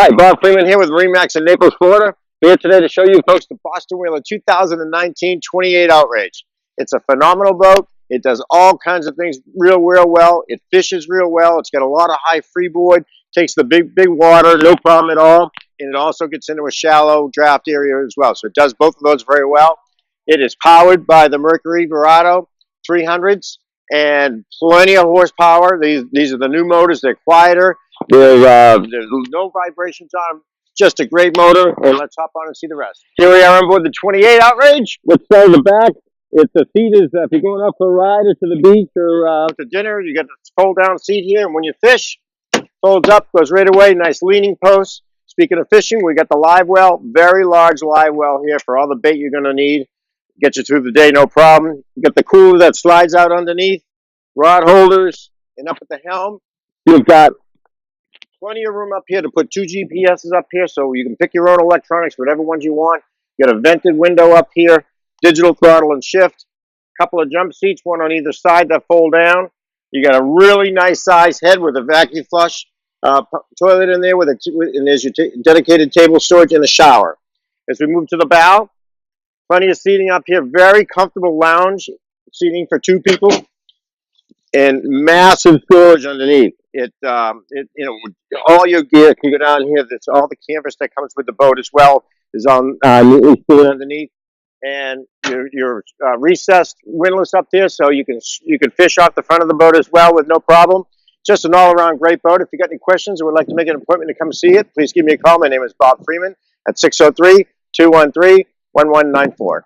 Hi, Bob Freeman here with MarineMax in Naples, Florida. We're here today to show you folks the Boston Whaler 2019 28 Outrage. It's a phenomenal boat. It does all kinds of things real well. It fishes real well. It's got a lot of high freeboard, takes the big water, no problem at all. And it also gets into a shallow draft area as well. So it does both of those very well. It is powered by the Mercury Verado 300s and plenty of horsepower. These are the new motors. They're quieter. There's no vibrations on them. Just a great motor, and let's hop on and see the rest. Here we are on board the 28 Outrage. Let's start in the back. It's the seat is if you're going up for a ride or to the beach or to dinner, you get the fold-down seat here, and when you fish, folds up, goes right away. Nice leaning post. Speaking of fishing, we got the live well, very large live well here for all the bait you're going to need. Get you through the day, no problem. You got the cooler that slides out underneath, rod holders, and up at the helm, you've got plenty of room up here to put two GPSs up here, so you can pick your own electronics, whatever ones you want. You got a vented window up here, digital throttle and shift, couple of jump seats, one on either side that fold down. You got a really nice size head with a vacuum flush toilet in there, and there's your dedicated table storage and a shower. As we move to the bow, plenty of seating up here, very comfortable lounge seating for two people, and massive storage underneath. All your gear can go down here. That's all the canvas that comes with the boat as well is on neatly stored underneath, and your recessed windlass up there, so you can fish off the front of the boat as well with no problem. Just an all-around great boat. If you got any questions or would like to make an appointment to come see it, please give me a call. My name is Bob Freeman at 603-213-1194.